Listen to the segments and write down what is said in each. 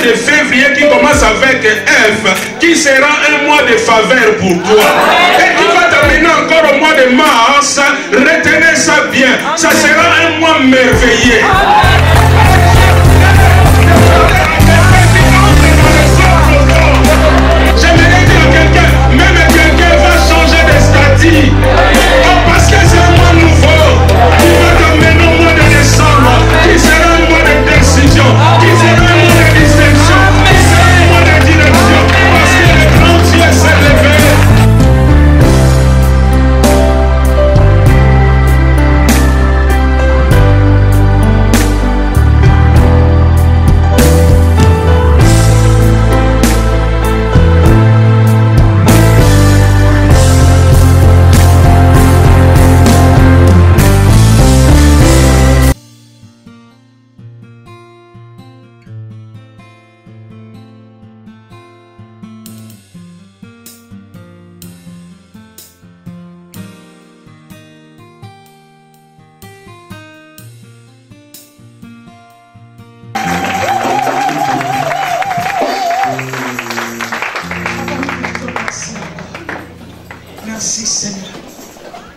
de février qui commence avec F, qui sera un mois de faveur pour toi. Et qui va terminer encore au mois de mars. Retenez ça bien. Ça sera un mois merveilleux. J'aimerais dire à quelqu'un, même quelqu'un va changer de statut. Oh, parce que c'est un mois nouveau. Qui va t'amener au mois de décembre. Qui sera un mois de décision. Qui sera un mois de distinction. Qui sera un mois de direction. Parce que le grand Dieu s'est levé. Merci Seigneur.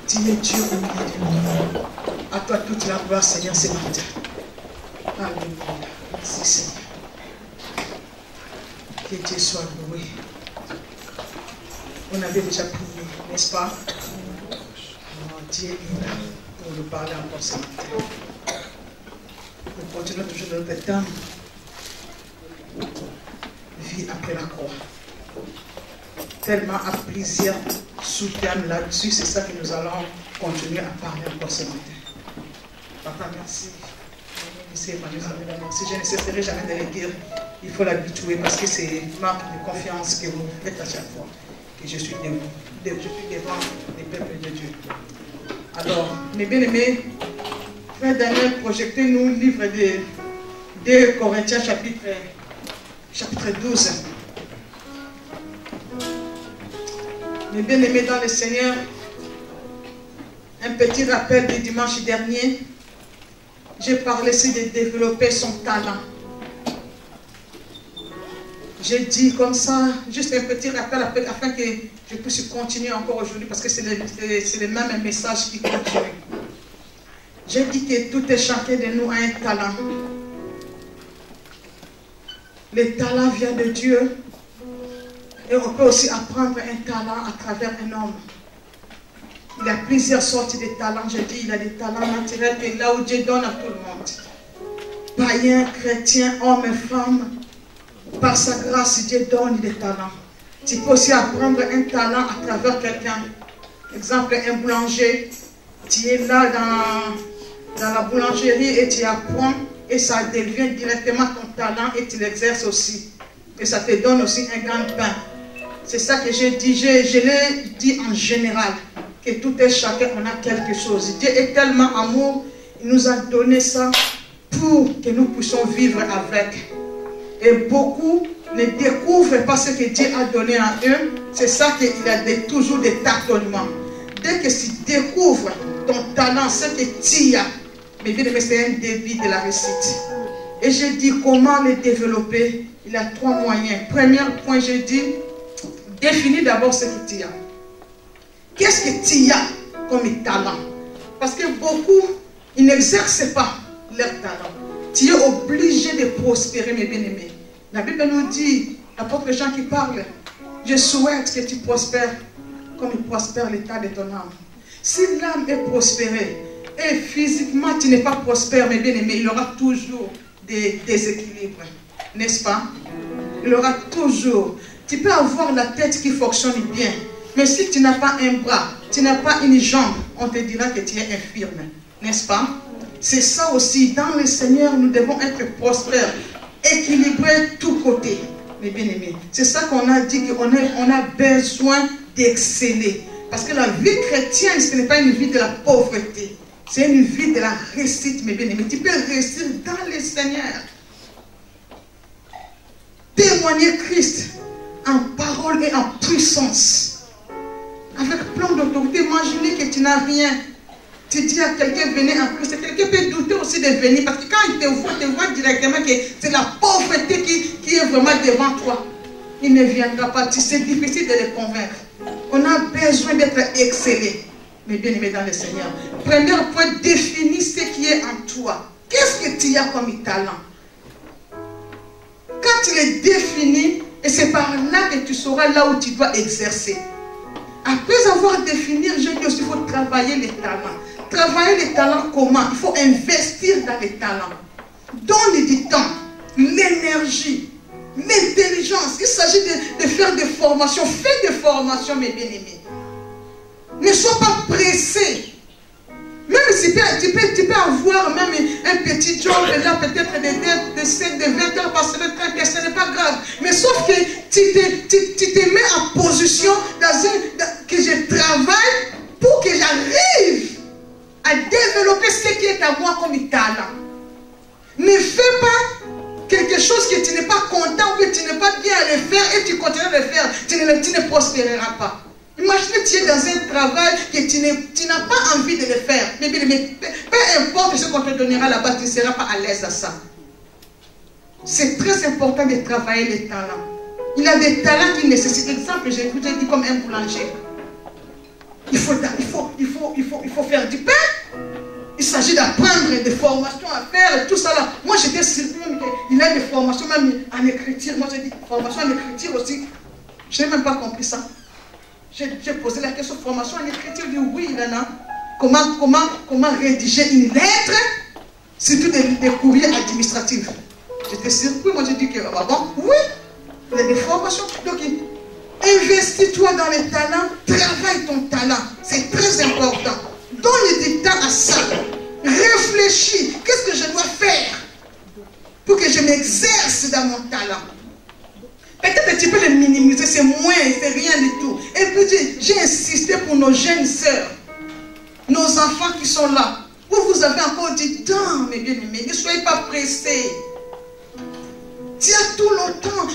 Tu es Dieu au milieu de nous. À toi toute la gloire Seigneur ce matin. Alléluia. Merci Seigneur. Que Dieu soit loué. On avait déjà prié, n'est-ce pas? Oh, Dieu est là pour nous parler encore ce matin. Nous continuons toujours notre temps. Vie après la croix. Tellement à plaisir sous-terme là-dessus, c'est ça que nous allons continuer à parler encore ce matin. Papa, merci. Merci, je ne cesserai jamais de le dire. Il faut l'habituer parce que c'est marque de confiance que vous faites à chaque fois. Que je suis devant les peuples de Dieu. Alors, mes bien-aimés, frère Daniel, projectez-nous le livre de 2 Corinthiens chapitre 12. Mes bien-aimés dans le Seigneur, un petit rappel du dimanche dernier, j'ai parlé ici de développer son talent. J'ai dit comme ça, juste un petit rappel afin que je puisse continuer encore aujourd'hui parce que c'est le même message qui continue. J'ai dit que tout et chacun de nous a un talent. Le talent vient de Dieu. Et on peut aussi apprendre un talent à travers un homme. Il y a plusieurs sortes de talents. Je dis, il y a des talents naturels que là où Dieu donne à tout le monde. Païens, chrétiens, hommes et femmes. Par sa grâce, Dieu donne des talents. Tu peux aussi apprendre un talent à travers quelqu'un. Exemple, un boulanger. Tu es là dans la boulangerie et tu apprends et ça devient directement ton talent et tu l'exerces aussi. Et ça te donne aussi un gagne-pain. C'est ça que j'ai dit. Je l'ai dit en général. Que tout et chacun, on a quelque chose. Dieu est tellement amour. Il nous a donné ça pour que nous puissions vivre avec. Et beaucoup ne découvrent pas ce que Dieu a donné à eux. C'est ça qu'il a toujours des tâtonnements. Dès que tu découvres ton talent, ce que tu as, mais bien aimé, c'est un début de la réussite. Et j'ai dit comment le développer. Il y a 3 moyens. Premier point, j'ai dit, définis d'abord ce que tu as. Qu'est-ce que tu as comme talent? Parce que beaucoup, ils n'exercent pas leur talent. Tu es obligé de prospérer, mes bien-aimés. La Bible nous dit, l'apôtre Jean qui parle, je souhaite que tu prospères comme il prospère l'état de ton âme. Si l'âme est prospérée et physiquement tu n'es pas prospère, mes bien-aimés, il y aura toujours des déséquilibres. N'est-ce pas? Il y aura toujours. Tu peux avoir la tête qui fonctionne bien, mais si tu n'as pas un bras, tu n'as pas une jambe, on te dira que tu es infirme. N'est-ce pas? C'est ça aussi. Dans le Seigneur, nous devons être prospères, équilibrés tous côtés, mes bien-aimés. C'est ça qu'on a dit qu'on a besoin d'exceller. Parce que la vie chrétienne, ce n'est pas une vie de la pauvreté. C'est une vie de la réussite, mes bien-aimés. Tu peux réussir dans le Seigneur. Témoigner Christ en parole et en puissance. Avec plein d'autorité. Imaginez que tu n'as rien. Tu dis à quelqu'un, venez en Christ. Quelqu'un peut douter aussi. aussi de venir. Parce que quand ils te voient directement que c'est la pauvreté qui est vraiment devant toi, il ne viendra pas. C'est difficile de les convaincre. On a besoin d'être excellé. Mais bien aimé dans le Seigneur. Premier point, définis ce qui est en toi. Qu'est-ce que tu as comme talent? Quand tu les définis, et c'est par là que tu sauras là où tu dois exercer. Après avoir défini, je dis aussi qu'il faut travailler les talents. Travailler les talents comment? Il faut investir dans les talents. Donne du temps, l'énergie, l'intelligence. Il s'agit de faire des formations. Fais des formations, mes bien-aimés. Ne sois pas pressé. Même si tu peux avoir même un petit job là, peut-être de 7, de 20 heures par semaine, ce n'est pas grave. Mais sauf que tu te mets en position que je travaille pour que j'arrive à développer ce qui est à moi comme talent. Ne fais pas quelque chose que tu n'es pas content ou que tu n'es pas bien à le faire et tu continues à le faire. Tu ne prospéreras pas. Imaginez que tu es dans un travail que tu n'as pas envie de le faire. Mais peu importe ce qu'on te donnera là-bas, tu ne seras pas à l'aise à ça. C'est très important de travailler les talents. Il y a des talents qui nécessitent. Exemple, je vous ai dit comme un boulanger. Il faut faire du pain. Il s'agit d'apprendre des formations à faire et tout ça là. Moi j'étais surpris qu'il a des formations même en écriture. Moi j'ai dit formation en écriture aussi. Je n'ai même pas compris ça. J'ai posé la question formation en écriture. Je dis oui, Nana. Comment rédiger une lettre, surtout des courriers administratifs. J'étais surpris. Moi j'ai dit que ah bon, oui, il y a des formations. Donc investis-toi dans les talents, travaille ton talent. C'est très important. Donne du temps à ça. Réfléchis. Qu'est-ce que je dois faire pour que je m'exerce dans mon talent? Peut-être que tu peux le minimiser, c'est moins, c'est rien du tout. Et puis j'ai insisté pour nos jeunes sœurs, nos enfants qui sont là. Vous avez encore du temps, mes bien-aimés. Ne soyez pas pressés. Tu as tout le temps.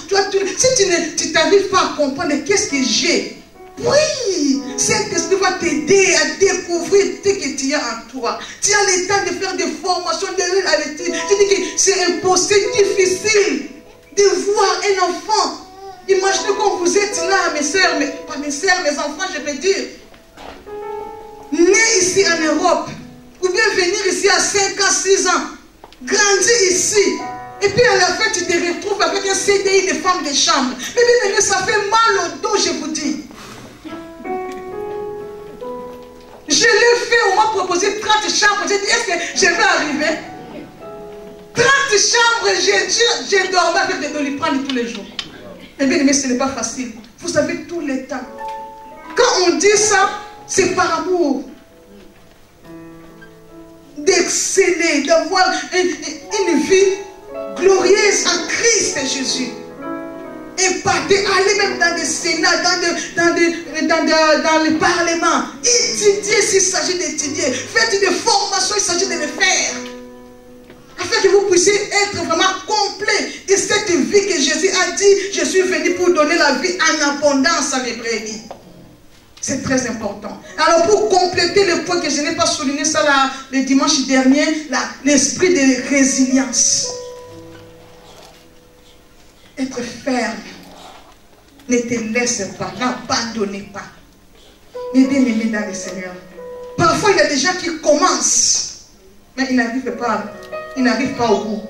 Si tu n'arrives pas à comprendre qu'est-ce que j'ai, oui, Saint-Esprit va t'aider à découvrir ce que tu as en toi. Tu as le temps de faire des formations, de lire à l'étude. Je dis que c'est impossible, difficile de voir un enfant. Imaginez quand vous êtes là, mes soeurs, pas mes soeurs, mes enfants, je peux dire, nés ici en Europe, ou bien venir ici à 5 ans, 6 ans, grandir ici, et puis à la fin tu te retrouves avec un CDI de femme de chambre. Mais bien aimé, ça fait mal au dos, je vous dis. Je l'ai fait, on m'a proposé 30 chambres. J'ai dit, est-ce que je vais arriver? 30 chambres, j'ai dormi avec des doliprane tous les jours. Eh bien, mais ce n'est pas facile. Vous avez tout le temps. Quand on dit ça, c'est par amour. D'exceller, d'avoir une vie glorieuse en Christ Jésus. Imparter, aller même dans des sénats, dans le parlement, étudier s'il s'agit d'étudier, faire des formations, il s'agit de le faire, afin que vous puissiez être vraiment complet de cette vie que Jésus a dit, je suis venu pour donner la vie en abondance à mes brebis. C'est très important. Alors pour compléter le point que je n'ai pas souligné ça là, le dimanche dernier, l'esprit de résilience. Être ferme. Ne te laisse pas, n'abandonnez pas. Mais bien aimé dans le Seigneur. Parfois il y a des gens qui commencent, mais ils n'arrivent pas au bout.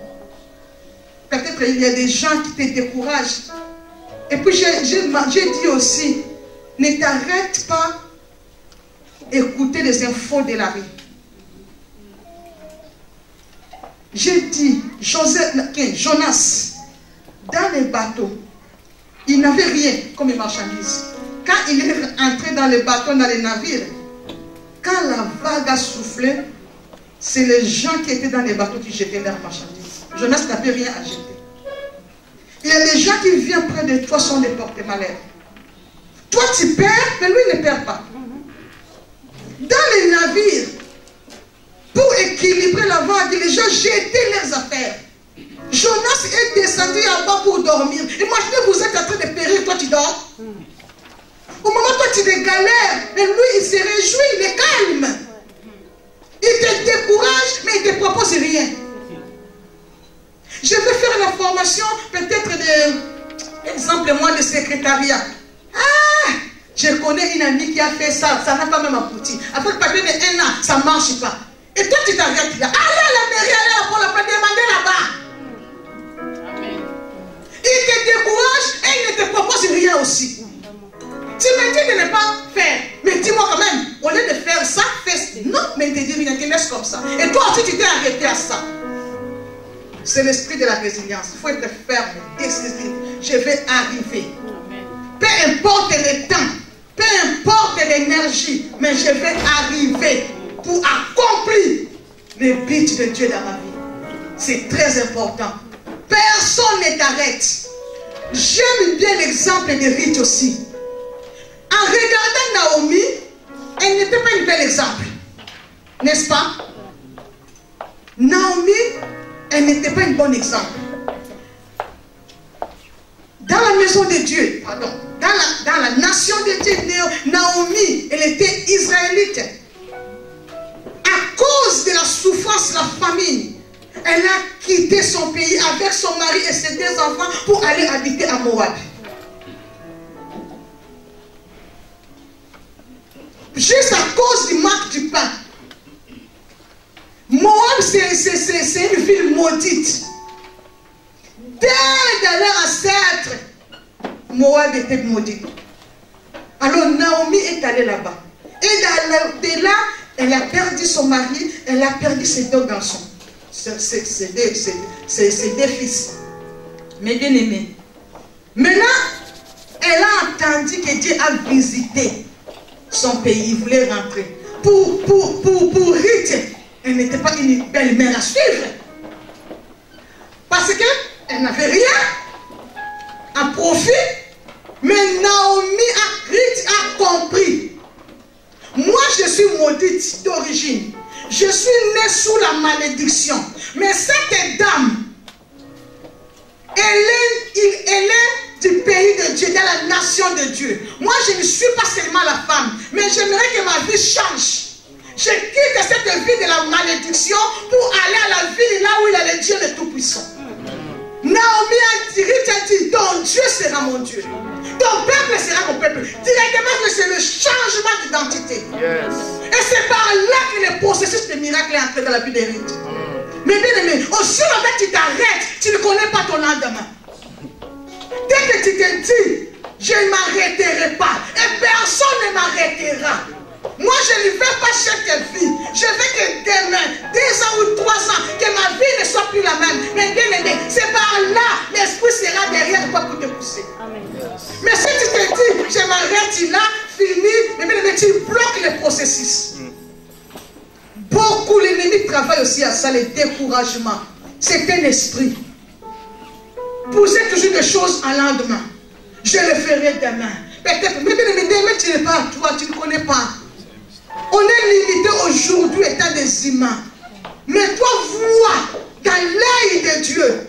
Peut-être il y a des gens qui te découragent. Et puis j'ai dit aussi, ne t'arrête pas d'écouter les infos de la vie. J'ai dit, Jonas, dans les bateaux, il n'avait rien comme marchandise. Quand il est entré dans les bateaux, dans les navires, quand la vague a soufflé, c'est les gens qui étaient dans les bateaux qui jetaient leurs marchandises. Jonas n'avait rien à jeter. Il y a des gens qui viennent près de toi sont des porte-malheurs. Toi tu perds, mais lui il ne perd pas. Dans les navires, pour équilibrer la vague, les gens jetaient leurs affaires. Jonas est descendu en bas pour dormir. Imaginez, vous êtes en train de périr, toi tu dors. Au moment où toi tu te galères, mais lui il se réjouit, il est calme. Il te décourage, mais il ne te propose rien. Je veux faire la formation, peut-être exemple, moi, de secrétariat. Ah, je connais une amie qui a fait ça, ça n'a pas même abouti. Après le papier de 1 an, ça ne marche pas. Et toi, tu t'arrêtes là. Allez à la mairie, allez pour la demander là-bas. Amen. Il te décourage et il ne te propose rien aussi. Tu me dis de ne pas faire. Mais dis-moi quand même, au lieu de faire ça, fais. Non, mais il te dit rien, tu laisses comme ça. Et toi aussi, tu t'es arrêté à ça. C'est l'esprit de la résilience. Il faut être ferme, décisif. Je vais arriver. Peu importe le temps, peu importe l'énergie, mais je vais arriver pour accomplir le but de Dieu dans ma vie. C'est très important. Personne ne t'arrête. J'aime bien l'exemple de Ruth aussi. En regardant Naomi, elle n'était pas un bel exemple. N'est-ce pas? Naomi, elle n'était pas un bon exemple. Dans la maison de Dieu, pardon, dans la nation de Dieu, Naomi, elle était israélite. À cause de la souffrance, la famine, elle a quitté son pays avec son mari et ses 2 enfants pour aller habiter à Moab. Juste à cause du manque du pain. Moab, c'est une ville maudite. Dès leur ancêtre, Moab était maudit. Alors Naomi est allée là-bas. Et de là, elle a perdu son mari, elle a perdu ses 2 garçons. Ses 2 fils. Mais bien aimés. Maintenant, elle a entendu que Dieu a visité son pays. Il voulait rentrer. Pour Ruth, elle n'était pas une belle mère à suivre. Parce qu'elle n'avait rien en profit. Mais Naomi, Ruth a compris. Moi, je suis maudite d'origine. Je suis née sous la malédiction. Mais cette dame, elle est du pays de Dieu, dans la nation de Dieu. Moi, je ne suis pas seulement la femme, mais j'aimerais que ma vie change. Je quitte cette vie de la malédiction pour aller à la ville là où il y a le Dieu le Tout-Puissant. Naomi a dit, ton Dieu sera mon Dieu. Ton peuple sera mon peuple. Directement, c'est le changement d'identité. Yes. Et c'est par là que le processus de miracle est entré dans la vie de Ruth. Mais bien aimé, aussi longtemps que tu t'arrêtes, tu ne connais pas ton lendemain. Dès que tu te dis, je ne m'arrêterai pas, et personne ne m'arrêtera. Moi, je ne vais pas chaque vie. Je veux que demain, 2 ans ou 3 ans, que ma vie ne soit plus la même. Mais bien aimé, c'est par là, l'esprit sera derrière toi pour te pousser. Amen. Mais si tu te dis, je m'arrête là, fini, mais bien aimé, tu bloques le processus. Beaucoup, l'ennemi travaille aussi à ça, le découragement. C'est un esprit. Pousser toujours des choses en lendemain. Je le ferai demain. Peut-être, mais bien aimé, demain tu n'es pas à toi, tu ne connais pas. On est limité aujourd'hui étant des humains. Mais toi, vois dans l'œil de Dieu.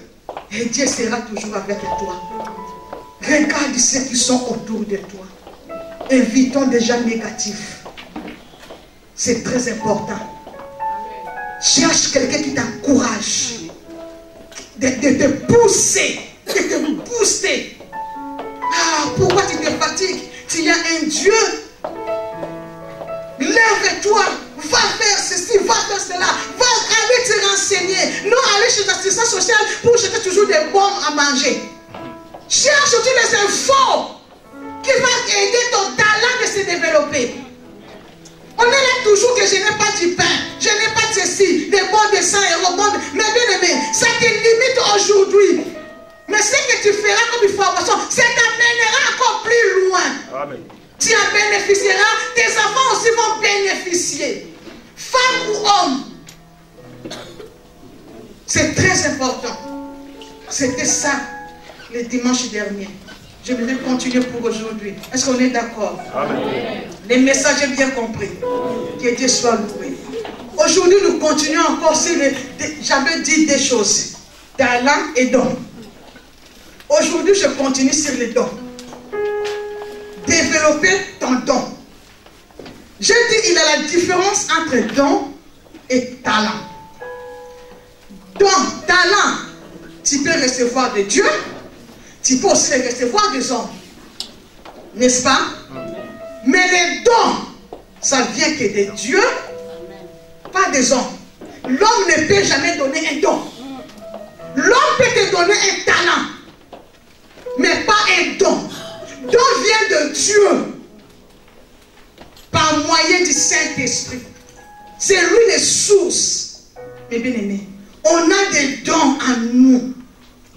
Et Dieu sera toujours avec toi. Regarde ceux qui sont autour de toi. Évitons des gens négatifs. C'est très important. Cherche quelqu'un qui t'encourage. De te pousser. De te booster. Ah, pourquoi tu te fatigues? Tu as un Dieu. Lève-toi, va faire ceci, va faire cela, va aller te renseigner. Non aller chez l'assistance sociale pour jeter toujours des bombes à manger. Cherche toutes les infos qui vont aider ton talent de se développer. On est là toujours que je n'ai pas du pain, je n'ai pas de ceci, des bons de 100 €. Mais bien aimé, ça te limite aujourd'hui. Mais ce que tu feras comme une formation, ça t'amènera encore plus loin. Amen. Tu en bénéficieras, tes enfants aussi vont bénéficier. Femme ou homme. C'est très important. C'était ça le dimanche dernier. Je vais continuer pour aujourd'hui. Est-ce qu'on est d'accord? Les messages est bien compris. Que Dieu soit loué. Aujourd'hui, nous continuons encore sur j'avais dit des choses. Talent et don. Aujourd'hui, je continue sur les dons. Développer ton don. J'ai dit il y a la différence entre don et talent. Donc, talent, tu peux recevoir de Dieu, tu peux aussi recevoir des hommes. N'est-ce pas? Mais les dons, ça vient que de Dieu, pas des hommes. L'homme ne peut jamais donner un don. L'homme peut te donner un talent, mais pas un don. Don vient de Dieu par moyen du Saint-Esprit. C'est lui les sources. Mes bien-aimés, on a des dons en nous,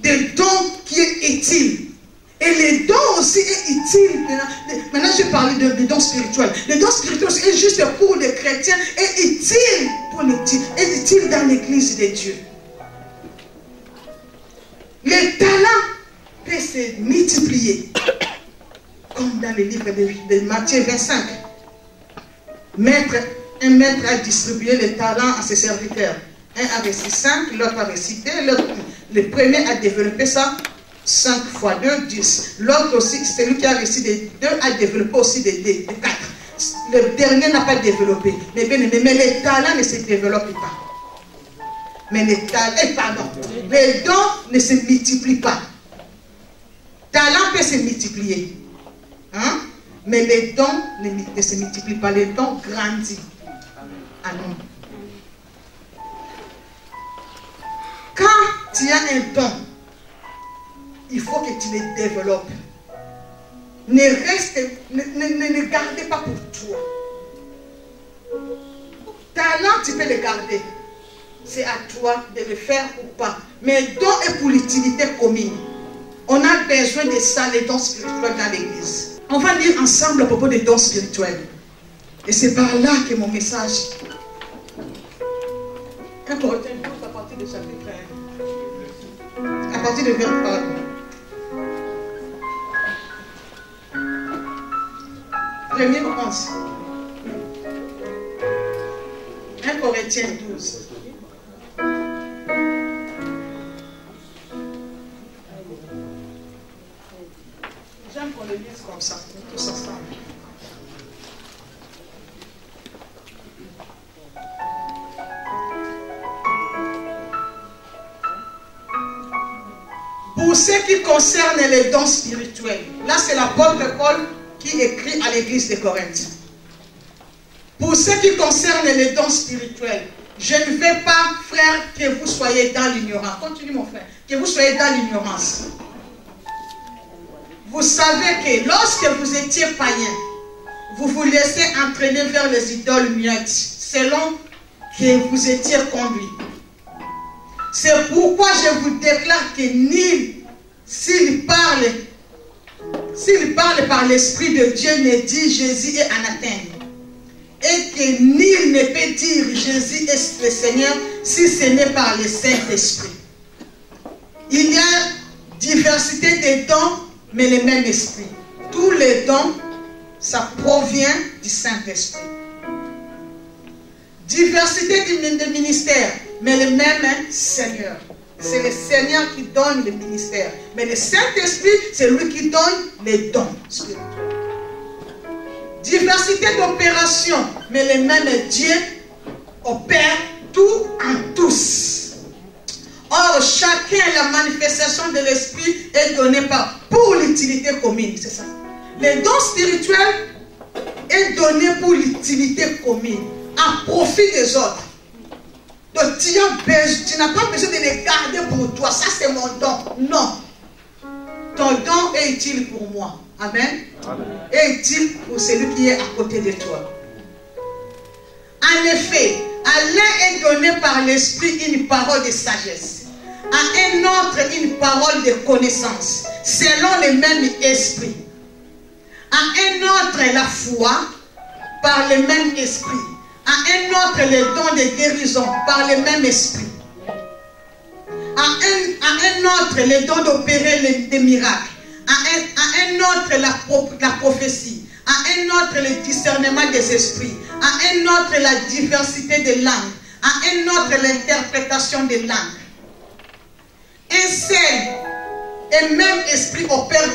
des dons qui sont utiles. Et les dons aussi sont utiles. Maintenant, je vais parler des dons spirituels. Les dons spirituels sont juste pour les chrétiens et utiles pour et utiles dans l'église de Dieu. Les talents peuvent se multiplier. Comme dans le livre de Matthieu 25. Un maître a distribué les talents à ses serviteurs. Un a reçu 5, l'autre a reçu 2, le premier a développé ça 5 fois 2, 10. L'autre aussi, celui qui a reçu des 2 a développé aussi des 4. Le dernier n'a pas développé. Mais les talents ne se développent pas. Mais les dons ne se multiplient pas. Talent peut se multiplier. Hein? Mais les dons ne se multiplient pas. Les dons grandissent à nous. Quand tu as un don, il faut que tu le développes. Ne gardez pas pour toi. Talent, tu peux le garder. C'est à toi de le faire ou pas. Mais don est pour l'utilité commune. On a besoin de ça, les dons spirituels dans l'église. On va lire ensemble à propos des dons spirituels. Et c'est par là que mon message. 1 Corinthiens 12 à partir du chapitre 1. À partir de verset 1. Premier 11. 1 Corinthiens 12. J'aime qu'on le lise comme ça, tous ensemble. Pour ce qui concerne les dons spirituels, là c'est l'apôtre Paul qui écrit à l'église de Corinthe. Pour ce qui concerne les dons spirituels, je ne veux pas, frère, que vous soyez dans l'ignorance. Continue mon frère, que vous soyez dans l'ignorance. Vous savez que lorsque vous étiez païen, vous vous laissez entraîner vers les idoles muettes, selon que vous étiez conduit. C'est pourquoi je vous déclare que nul, s'il parle par l'Esprit de Dieu, ne dit Jésus est anathème. Et que nul ne peut dire Jésus est le Seigneur si ce n'est par le Saint-Esprit. Il y a diversité des dons, mais le même esprit. Tous les dons, ça provient du Saint-Esprit. Diversité de ministères, mais le même Seigneur. C'est le Seigneur qui donne le ministère. Mais le Saint-Esprit, c'est lui qui donne les dons spirituels. Diversité d'opérations, mais le même Dieu opère tout en tous. Or, chacun, la manifestation de l'Esprit est donnée pour l'utilité commune. C'est ça. Les dons spirituels est donné pour l'utilité commune, à profit des autres. Donc, tu n'as pas besoin de les garder pour toi. Ça, c'est mon don. Non. Ton don est utile pour moi. Amen. Amen. Est utile pour celui qui est à côté de toi. En effet, à l'un est donné par l'Esprit une parole de sagesse, à un autre une parole de connaissance, selon le même esprit. À un autre la foi, par le même esprit. À un autre les dons de guérison, par le même esprit. À un autre les dons d'opérer des miracles. À un autre la prophétie. À un autre le discernement des esprits. À un autre la diversité des langues. À un autre l'interprétation des langues. Un seul et même esprit opère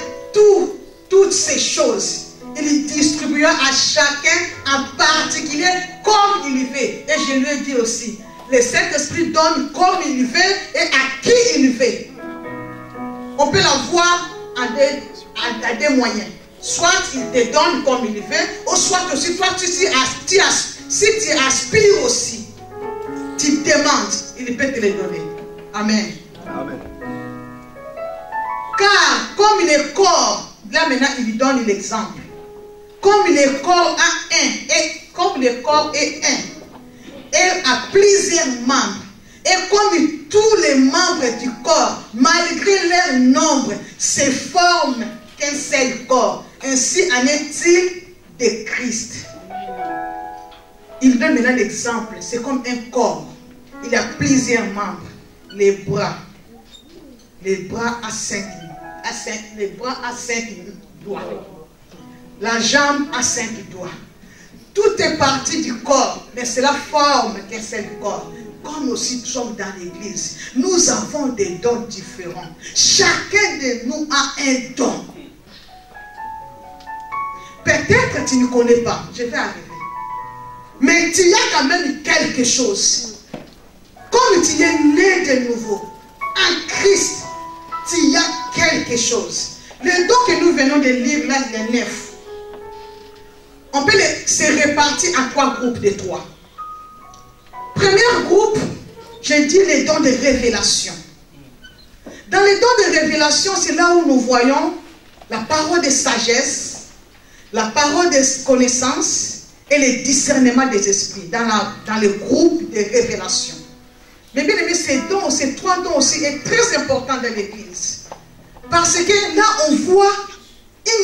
toutes ces choses. il distribuera à chacun en particulier comme il le fait. Et je lui ai dit aussi, le Saint-Esprit donne comme il le fait et à qui il le fait. On peut l'avoir à des moyens. Soit il te donne comme il le fait, ou soit aussi toi, si tu aspires aussi, tu demandes, il peut te les donner. Amen. Amen. Car comme il est corps, là maintenant il lui donne l'exemple. Comme il est corps à un, et comme le corps est un, et a plusieurs membres, et comme tous les membres du corps, malgré leur nombre, se forment qu'un seul corps, ainsi en est-il de Christ. Il donne maintenant l'exemple, c'est comme un corps, il a plusieurs membres, les bras à 5 doigts, la jambe à 5 doigts. Tout est parti du corps, mais c'est la forme qu'un seul corps. Comme aussi nous sommes dans l'église, nous avons des dons différents. Chacun de nous a un don. Peut-être que tu ne connais pas, je vais arriver. Mais tu as quand même quelque chose. Comme tu es né de nouveau, en Christ, tu as quelque chose. Le don que nous venons de lire là, il est 9. On peut se répartir en 3 groupes de 3. Premier groupe, j'ai dit les dons de révélation. Dans les dons de révélation, c'est là où nous voyons la parole de sagesse, la parole de connaissance et le discernement des esprits dans le groupe de révélation. Mais bien aimé, ces 3 dons aussi sont très importants dans l'église. Parce que là, on voit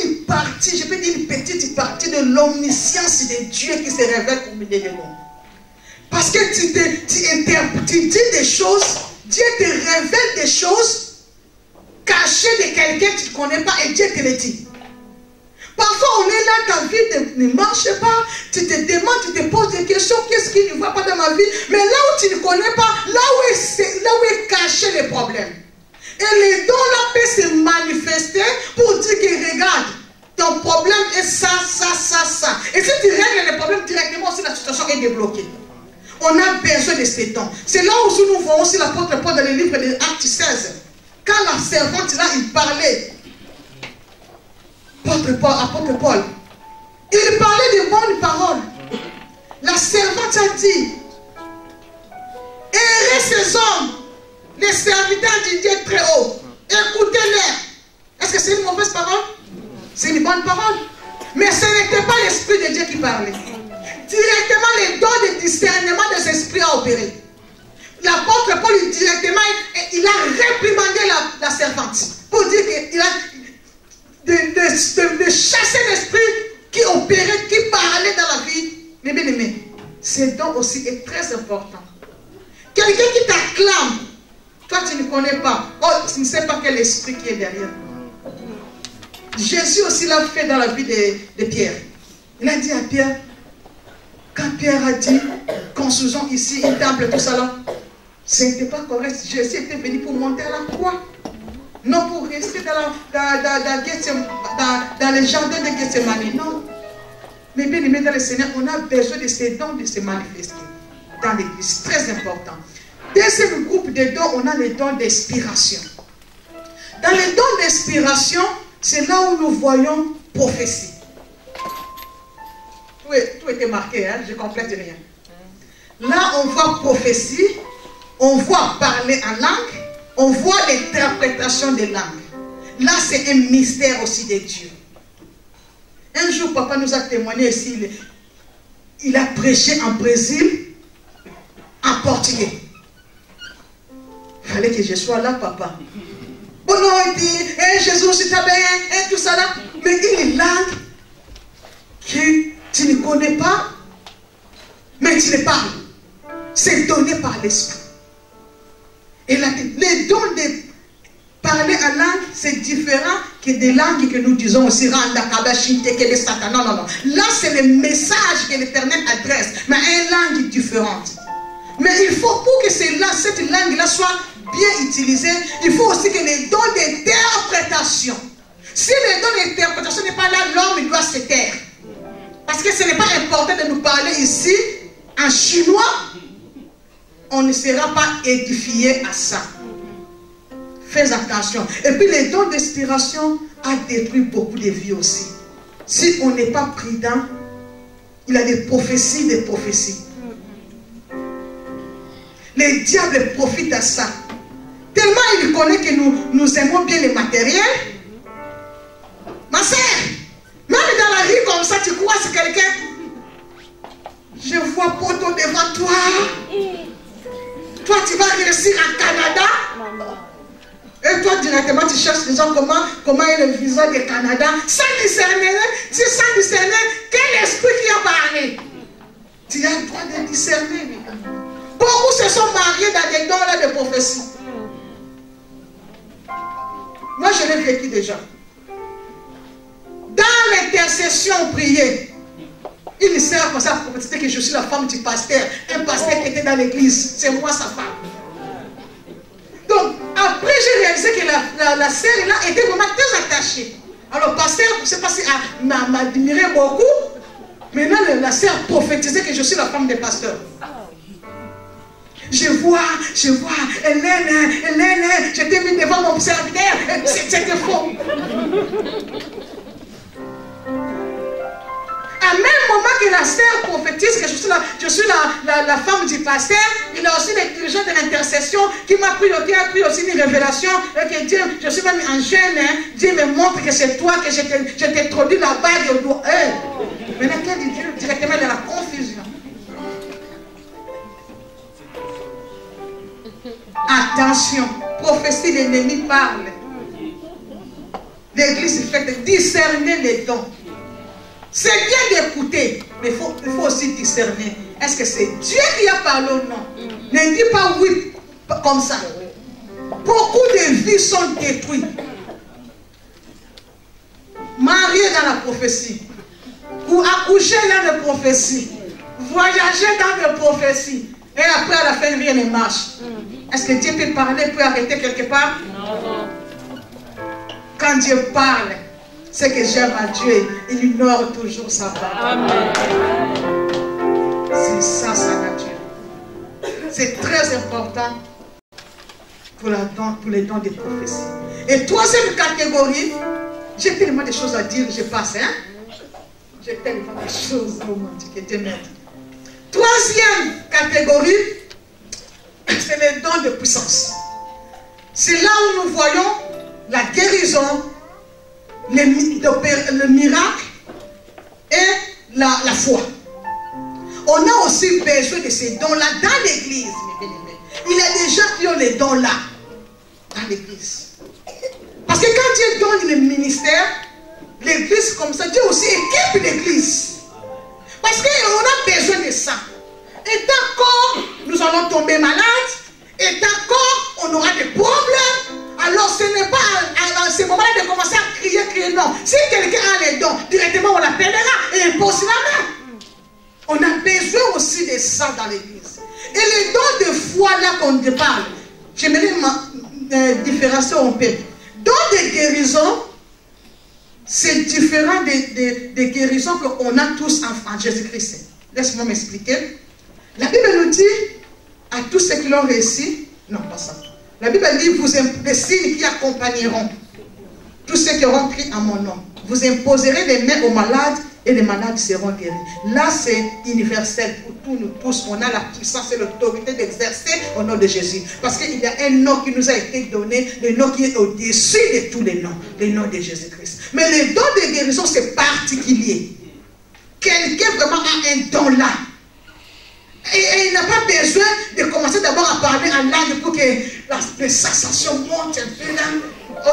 une partie, je peux dire une petite partie de l'omniscience de Dieu qui se révèle au milieu de nous. Parce que tu dis des choses, Dieu te révèle des choses cachées de quelqu'un que tu ne connais pas et Dieu te le dit. Parfois on est là, ta vie ne marche pas, tu te demandes, tu te poses des questions, qu'est-ce qui ne va pas dans ma vie? Mais là où tu ne connais pas, là où est caché le problème. Et les dons là peuvent se manifester pour dire que regarde, ton problème est ça. Et si tu règles le problème directement, aussi la situation est débloquée. On a besoin de ces dons. C'est là où nous voyons aussi l'apôtre Paul dans le livre de Actes 16. Quand la servante là, il parlait, apôtre Paul, il parlait de bonnes paroles. La servante a dit, errez ces hommes, les serviteurs du Dieu très haut, écoutez-les. Est-ce que c'est une mauvaise parole? C'est une bonne parole. Mais ce n'était pas l'Esprit de Dieu qui parlait. Directement, les dons de discernement des esprits a opéré. L'apôtre Paul, directement, il a réprimandé la servante pour dire qu'il a de chasser l'esprit qui opérait, qui parlait dans la vie. Mais bien aimé, ce don aussi est très important. Quelqu'un qui t'acclame, toi tu ne connais pas, tu ne sais pas quel esprit qui est derrière. Jésus aussi l'a fait dans la vie de Pierre. Il a dit à Pierre, quand Pierre a dit, construisons ici un temple, tout ça là, ce n'était pas correct. Jésus était venu pour monter à la croix. Non pour rester dans le jardin de Gethsemane. Non. Mais bien aimé dans le Seigneur, on a besoin de ces dons de se manifester dans l'église. Très important. Deuxième groupe de dons, on a les dons d'inspiration. Dans les dons d'inspiration, c'est là où nous voyons prophétie. Tout était marqué, hein? Je ne complète rien. Là, on voit prophétie, on voit parler en langue, on voit l'interprétation des langues. Là, c'est un mystère aussi de Dieu. Un jour, papa nous a témoigné ici, il a prêché en Brésil, en portugais. Il fallait que je sois là, papa. Bon, non, il dit, Jésus, c'est ta bien, tout ça là. Mais une langue que tu ne connais pas, mais tu le parles. C'est donné par l'Esprit. Et les dons de parler en langue, c'est différent que des langues que nous disons aussi, Randa, Kabashinte, que Satan. Non, non, non. Là, c'est le message que l'Éternel adresse, mais une langue différente. Mais il faut pour que cette langue-là soit bien utilisée, il faut aussi que les dons d'interprétation. Si le don d'interprétation n'est pas là, l'homme doit se taire. Parce que ce n'est pas important de nous parler ici en chinois. On ne sera pas édifié à ça. Fais attention. Et puis les dons d'inspiration a détruit beaucoup de vies aussi. Si on n'est pas prudent, il y a des prophéties, des prophéties. Les diables profitent à ça. Tellement il connaît que nous aimons bien le matériel. Ma sœur, même dans la rue comme ça, tu croises quelqu'un. Je vois poteau devant toi. Toi, tu vas réussir à Canada. Et toi, directement, tu cherches les gens comment est le visa du Canada. Sans discerner, quel esprit qui a parlé. Tu as le droit de discerner. Beaucoup se sont mariés dans des dons là de prophétie. Moi, je l'ai vécu déjà. Dans l'intercession, prier. Il sert comme ça pour prophétiser que je suis la femme du pasteur. Un pasteur qui était dans l'église. C'est moi sa femme. Donc, après, j'ai réalisé que la sœur là était vraiment très attachée. Alors, le pasteur, je ne sais pas si m'admirait beaucoup. Maintenant, la sœur prophétisait que je suis la femme des pasteurs. Je vois, Hélène, je t'ai mis devant mon serviteur. C'était faux. À même moment que la sœur prophétise que je suis la femme du pasteur, il a aussi les dirigeants de l'intercession qui m'a pris aussi une révélation et que Dieu, je suis même en jeûne, Dieu me montre que c'est toi que je t'ai introduit la bague au doigt. Maintenant, quel dit Dieu? Directement dans la confusion. Attention, prophétie, l'ennemi parle. L'église fait discerner les dons. C'est bien d'écouter, mais il faut aussi discerner. Est-ce que c'est Dieu qui a parlé ou non? Ne dis pas oui comme ça. Beaucoup de vies sont détruites. Mariés dans la prophétie. Ou accoucher dans la prophétie. Voyager dans la prophétie. Et après, à la fin, rien ne marche. Est-ce que Dieu peut parler, peut arrêter quelque part? Non. Quand Dieu parle, c'est que j'aime à Dieu, il honore toujours sa parole. C'est ça sa nature. C'est très important pour les dons de prophétie. Et troisième catégorie, j'ai tellement de choses à dire, je passe, hein? J'ai tellement de choses, oh mon Dieu, que Dieu m'aide. Troisième catégorie, c'est les dons de puissance. C'est là où nous voyons la guérison, le miracle et la foi. On a aussi besoin de ces dons-là dans l'église, mes bien-aimés. Il y a des gens qui ont les dons-là dans l'église. Parce que quand Dieu donne le ministère, l'église comme ça, Dieu aussi équipe l'église. Parce qu'on a besoin de ça. Et tant qu'on nous allons tomber malades, et tant qu'on on aura des problèmes, alors ce n'est pas à ce moment-là de commencer à crier, non. Si quelqu'un a les dons, directement on l'appellera et il pose la main. On a besoin aussi de ça dans l'église. Et les dons de foi là qu'on parle, j'aimerais différencier un peu. Dons de guérison, c'est différent des guérisons qu'on a tous en Jésus-Christ. Laisse-moi m'expliquer. La Bible nous dit à tous ceux qui l'ont réussi, non pas ça. La Bible dit, vous les signes qui accompagneront tous ceux qui auront pris en mon nom. Vous imposerez les mains aux malades et les malades seront guéris. Là, c'est universel pour tous nous tous. On a la puissance et l'autorité d'exercer au nom de Jésus. Parce qu'il y a un nom qui nous a été donné, le nom qui est au-dessus de tous les noms, le nom de Jésus-Christ. Mais le don de guérison, c'est particulier. Quelqu'un vraiment a un don là. Et il n'a pas besoin de commencer d'abord à parler en langue pour que la sensation monte un peu là.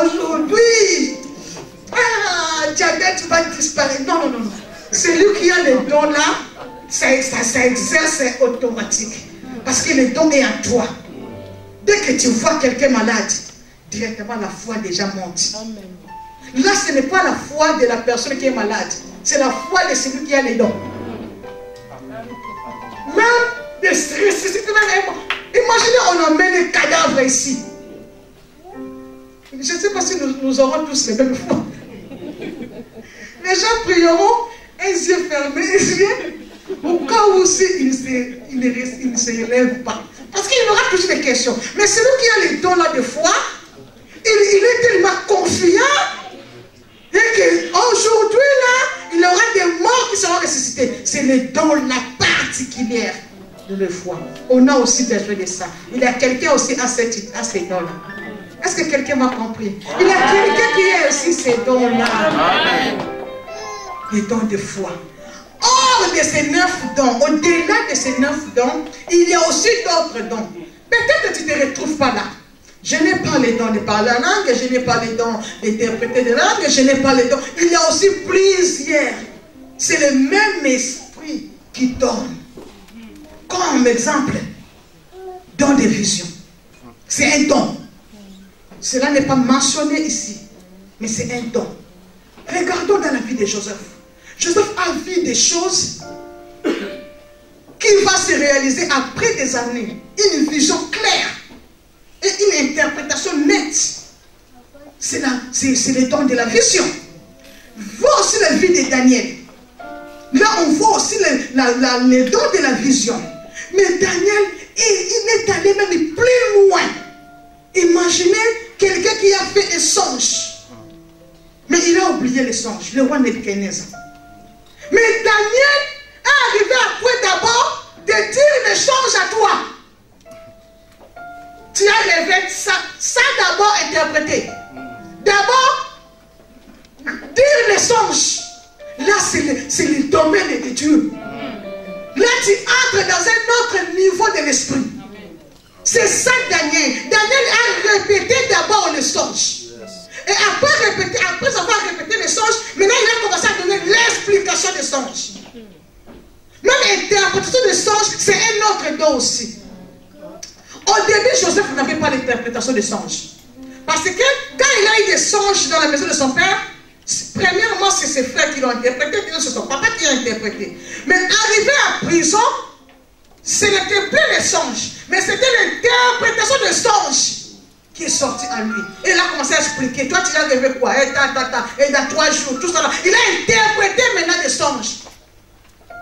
Aujourd'hui, diabète va disparaître. Non. Celui qui a le don là, ça exerce automatique. Parce que le don est en toi. Dès que tu vois quelqu'un malade, directement la foi déjà monte. Amen. Là, ce n'est pas la foi de la personne qui est malade. C'est la foi de celui qui a les dons. Même de ressusciter, imaginez, on emmène les cadavres ici. Je ne sais pas si nous aurons tous les mêmes foi. Les gens prieront, un yeux fermés, au cas où aussi il ne se relève pas. Parce qu'il aura toujours des questions. Mais celui qui a les dons là de foi, il est tellement confiant et qu'aujourd'hui là, il aura des morts qui seront ressuscités. C'est le don là particulière de la foi. On a aussi besoin de ça. Il y a quelqu'un aussi à ces dons-là. Est-ce que quelqu'un m'a compris? Il y a quelqu'un qui a aussi ces dons-là. Les dons de foi. Hors de ces 9 dons, au-delà de ces 9 dons, il y a aussi d'autres dons. Peut-être que tu ne te retrouves pas là. Je n'ai pas les dons de parler en langue, je n'ai pas les dons d'interpréter des langues, je n'ai pas les dons. Il y a aussi plusieurs. C'est le même esprit qui donne. Comme exemple, don de vision. C'est un don. Cela n'est pas mentionné ici, mais c'est un don. Regardons dans la vie de Joseph. Joseph a vu des choses qui vont se réaliser après des années. Une vision claire et une interprétation nette. C'est le don de la vision. Vois aussi la vie de Daniel. Là, on voit aussi le don de la vision. Mais Daniel, il est allé même plus loin. Imaginez quelqu'un qui a fait un songe. Mais il a oublié le songe, le roi Nebuchadnezzar. Mais Daniel est arrivé après d'abord de dire le songe à toi. Tu as rêvé ça d'abord interprété. D'abord, dire le songe. Là, c'est le domaine de Dieu. Là, tu entres dans un autre niveau de l'esprit. C'est ça Daniel. Daniel a répété d'abord le songe. Et après avoir répété le songe, maintenant il a commencé à donner l'explication des songes. Même l'interprétation des songes, c'est un autre don aussi. Au début, Joseph n'avait pas l'interprétation des songes. Parce que quand il a eu des songes dans la maison de son père, premièrement, c'est ses frères qui l'ont interprété, puis c'est son papa qui l'a interprété. Mais arrivé à prison, ce n'était plus les songes, mais c'était l'interprétation des songes qui est sortie à lui. Et il a commencé à expliquer. Toi, tu as rêvé quoi? Et dans 3 jours, tout ça là. Il a interprété maintenant des songes.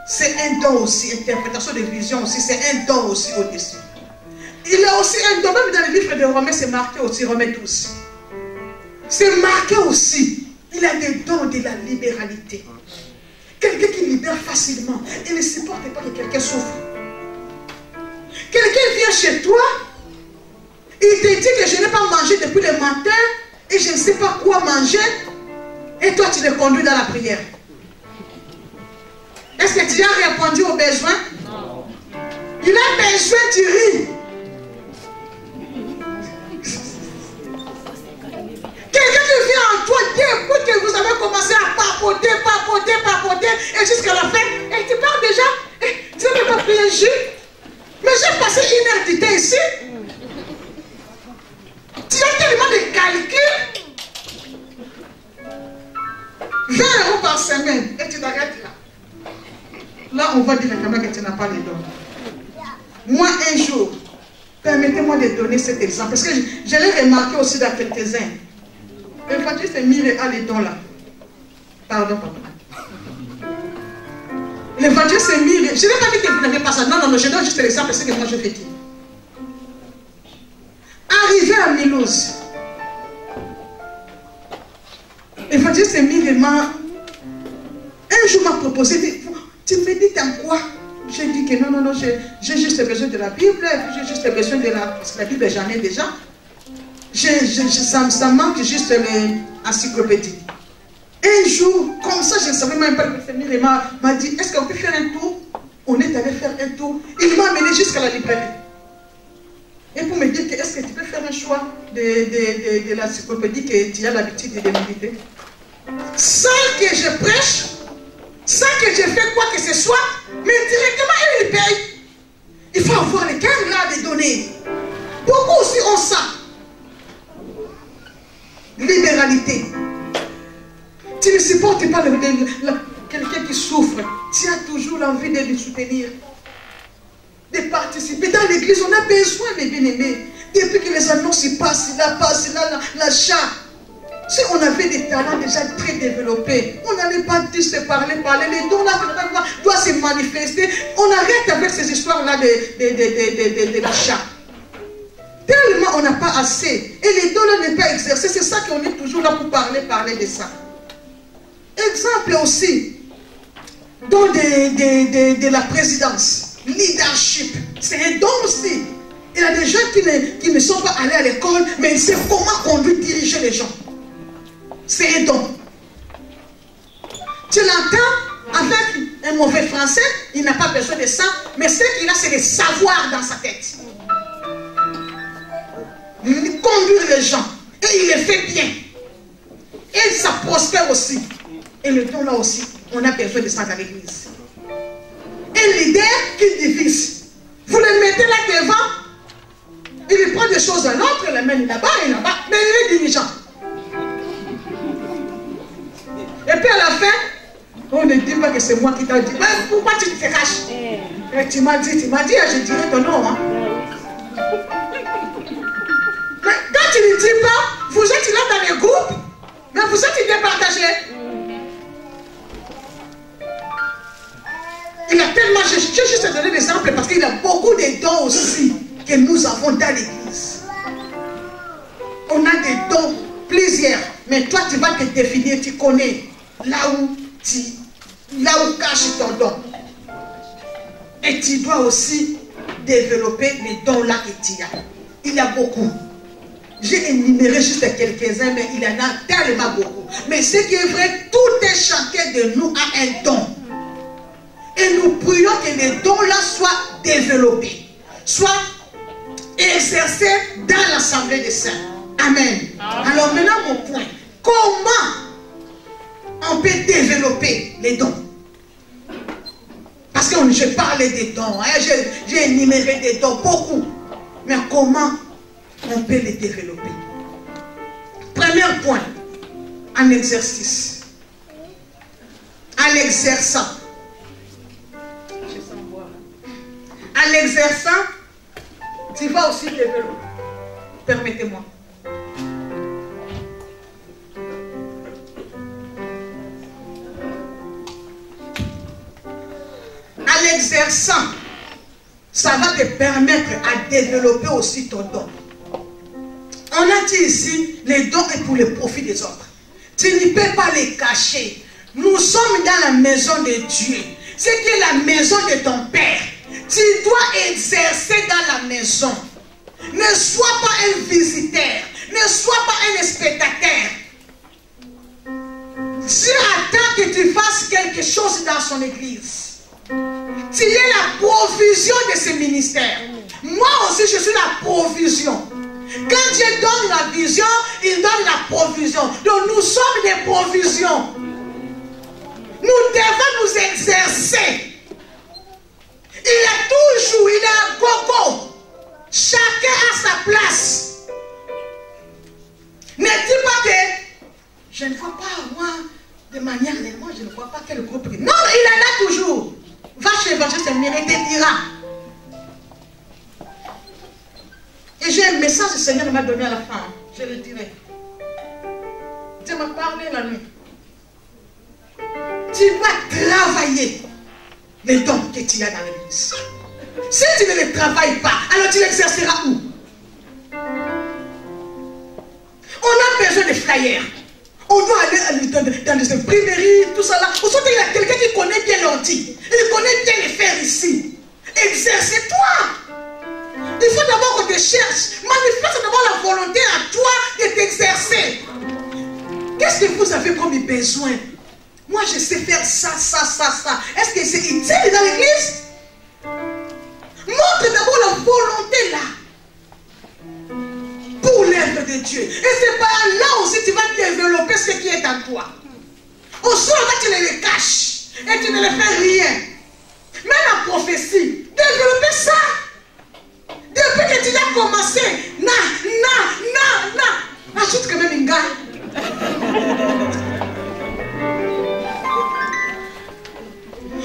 C'est un don aussi, interprétation de vision aussi, c'est un don aussi au-dessus. Il a aussi un don, même dans le livre de Romains, c'est marqué aussi, Romains 12. C'est marqué aussi. Il a des dons de la libéralité. Quelqu'un qui libère facilement. Il ne supporte pas que quelqu'un souffre. Quelqu'un vient chez toi, il te dit que je n'ai pas mangé depuis le matin et je ne sais pas quoi manger, et toi tu le conduis dans la prière. Est-ce que tu as répondu aux besoins? Non. Il a besoin du riz. Quelqu'un qui vient en toi, écoute que vous avez commencé à papoter, et jusqu'à la fin, et tu parles déjà, et tu n'as pas pris un jus. Mais j'ai passé 1 heure du temps ici. Tu as tellement de calculs. 20 € par semaine, et tu t'arrêtes là. Là, on va directement que tu n'as pas les dons. Moi, un jour, permettez-moi de donner cet exemple, parce que je l'ai remarqué aussi dans quelques-uns. L'évangéliste Mire a les dons là. Pardon, papa. L'évangéliste Mire, je n'ai pas dit que vous n'avez pas ça. Non, je donne juste l'exemple, parce que moi je fais qui. Arrivé à Milouz, l'évangéliste Mire un jour m'a proposé, tu me dis en quoi? J'ai dit que non, j'ai juste besoin de la Bible, et puis j'ai juste besoin de parce que la Bible j'en ai déjà. Ça manque juste l'encyclopédie. Un jour, comme ça, je ne savais même pas que le m'a dit, est-ce qu'on peut faire un tour? On est allé faire un tour. Il m'a amené jusqu'à la librairie. Et pour me dire, est-ce que tu peux faire un choix de l'encyclopédie que tu as l'habitude de méditer? Sans que je prêche, sans que je fasse quoi que ce soit, mais directement il paye. Il faut avoir le cœur là de donner. Beaucoup aussi ont ça. Libéralité. Tu ne supportes pas quelqu'un qui souffre. Tu as toujours l'envie de le soutenir. De participer. Dans l'église, on a besoin des bien-aimés. Depuis que les annonces passent, là, l'achat. Si on avait des talents déjà très développés, on n'allait pas tous se parler. Les dons là doivent se manifester. On arrête avec ces histoires-là de l'achat. Tellement on n'a pas assez. Et les dons là n'est pas exercés. C'est ça qu'on est toujours là pour parler de ça. Exemple aussi, don de la présidence, leadership. C'est un don aussi. Il y a des gens qui ne sont pas allés à l'école, mais ils savent comment conduire, diriger les gens. C'est un don. Tu l'entends avec un mauvais français, il n'a pas besoin de ça, mais ce qu'il a, c'est le savoir dans sa tête. Conduire les gens. Et il le fait bien. Et ça prospère aussi. Et le don là aussi, on a besoin de ça dans l'église. Un leader qui divise. Vous le mettez là devant, il prend des choses à l'autre, il les mène là-bas et là-bas, mais il est dirigeant. Et puis à la fin, on ne dit pas que c'est moi qui t'ai dit. Mais pourquoi tu te caches? Et tu m'as dit, je dirai ton nom. Hein. Mais quand tu ne dis pas, vous êtes là dans les groupes, mais vous êtes départagés. Il a tellement, je juste donné l'exemple parce qu'il y a beaucoup de dons aussi que nous avons dans l'église. On a des dons, plusieurs, mais toi tu vas te définir, tu connais là où cache ton don. Et tu dois aussi développer les dons là que tu as. Il y a beaucoup. J'ai énuméré juste quelques-uns, mais il y en a tellement beaucoup. Mais ce qui est vrai, tout un chacun de nous a un don. Et nous prions que les dons-là soient développés, soient exercés dans l'assemblée des saints. Amen. Alors maintenant mon point, comment on peut développer les dons? Parce que je parlais des dons, hein, j'ai énuméré des dons, beaucoup. Mais comment on peut les développer? Premier point, en exercice. En l'exerçant. En l'exerçant, tu vas aussi développer. Permettez-moi. En l'exerçant, ça va te permettre à développer aussi ton don. On a dit ici, les dons est pour le profit des autres. Tu ne peux pas les cacher. Nous sommes dans la maison de Dieu. C'est que la maison de ton Père. Tu dois exercer dans la maison. Ne sois pas un visiteur. Ne sois pas un spectateur. Dieu attend que tu fasses quelque chose dans son église. Tu es la provision de ce ministère. Moi aussi, je suis la provision. Quand Dieu donne la vision, il donne la provision. Donc nous sommes des provisions. Nous devons nous exercer. Il est toujours, il est à gogo. Chacun a sa place. Ne dis pas que je ne vois pas, moi, de manière moi, je ne vois pas quel groupe. Non, il en a toujours. Va chez l'évangéliste, il te dira. Et j'ai un message que le Seigneur m'a donné à la fin. Je le dirai. Dieu m'a parlé la nuit. Tu vas travailler les dons que tu as dans l'église. Si tu ne les travailles pas, alors tu l'exerceras où? On a besoin de flyers. On doit aller dans les imprimeries, tout ça là. Aujourd'hui, il y a quelqu'un qui connaît bien l'ordi. Il connaît bien les faire ici. Exerce-toi. Il faut d'abord qu'on te cherche. Manifeste d'abord la volonté à toi de t'exercer. Qu'est-ce que vous avez comme besoin? Moi, je sais faire ça. Est-ce que c'est utile dans l'église? Montre d'abord la volonté là. Pour l'œuvre de Dieu. Et c'est par là aussi que tu vas développer ce qui est en toi. Au soir, tu le caches. Et tu ne le fais rien. Même la prophétie. Développer ça. Depuis que tu as commencé. Ajoute quand même une gars.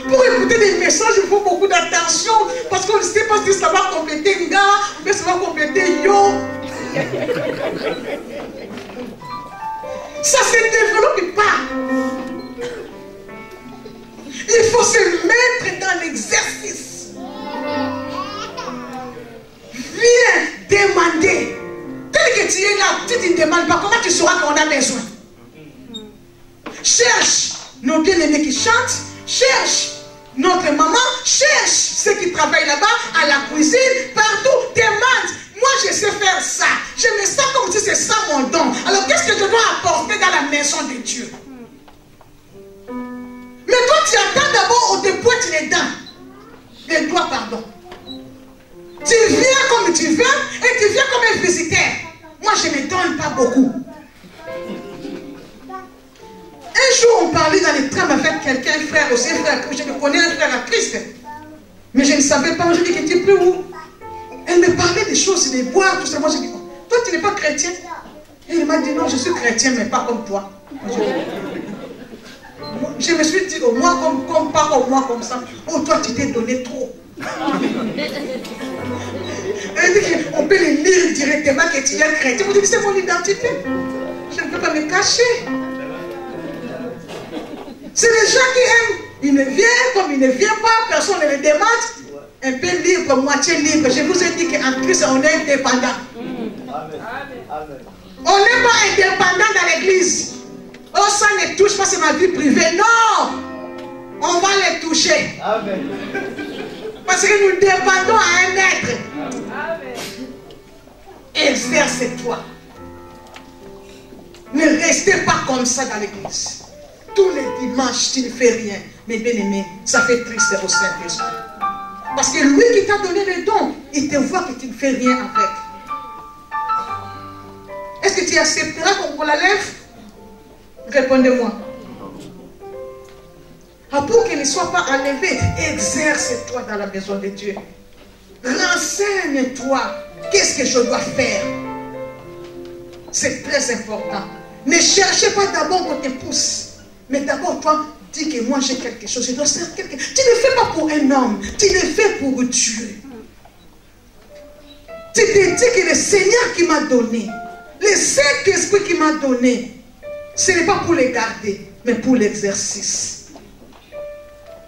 Pour écouter des messages, il faut beaucoup d'attention. Parce qu'on ne sait pas si ça va compléter Nga, ou ça va compléter Yo. Ça ne se développe pas. Il faut se mettre dans l'exercice. Viens demander. Tel que tu es là, tu ne demandes pas. Comment tu sauras qu'on a besoin? Cherche nos bien-aimés qui chantent. Cherche notre maman. Cherche ceux qui travaillent là-bas, à la cuisine, partout. Demande. Moi, je sais faire ça. Je me sens comme si c'est ça mon don. Alors, qu'est-ce que je dois apporter dans la maison de Dieu? Mais toi, tu attends d'abord au dépôt les dents. Les doigts, pardon. Tu viens comme tu viens et tu viens comme un visiteur. Moi, je ne me donne pas beaucoup. Un jour, on parlait dans les trams avec quelqu'un, un frère aussi, un frère. Je connais un frère à Christ. Mais je ne savais pas. Je dis que tu es plus où? Elle me parlait des choses, des boire, tout ça. Moi, je dis, toi, tu n'es pas chrétien? Et il m'a dit, non, je suis chrétien, mais pas comme toi. Je me suis dit, oh, moi, comme pas comme moi, comme ça. Oh, toi, tu t'es donné trop. Elle dit qu'on peut le lire directement que tu es chrétien. Vous dites, c'est mon identité. Je ne peux pas me cacher. C'est les gens qui aiment. Il ne vient, comme il ne vient pas, personne ne le demande. Un peu libre, moitié libre. Je vous ai dit qu'en Christ, on est indépendant. On n'est pas indépendant dans l'église. Oh, ça ne touche pas, c'est ma vie privée. Non! On va les toucher. Amen. Parce que nous dépendons à un être. Exerce-toi. Ne restez pas comme ça dans l'église. Tous les dimanches, tu ne fais rien. Mais bien aimé, ça fait triste au Saint-Esprit. Parce que lui qui t'a donné le don, il te voit que tu ne fais rien avec. Est-ce que tu accepteras qu'on la lève? Répondez-moi. Ah, pour qu'elle ne soit pas enlevée, exerce-toi dans la maison de Dieu. Renseigne-toi. Qu'est-ce que je dois faire? C'est très important. Ne cherchez pas d'abord qu'on te pousse. Mais d'abord, toi, dis que moi j'ai quelque chose. Je dois faire quelque chose. Tu ne fais pas pour un homme. Tu le fais pour Dieu. Tu te dis que le Seigneur qui m'a donné, le Saint-Esprit qui m'a donné, ce n'est pas pour les garder, mais pour l'exercice.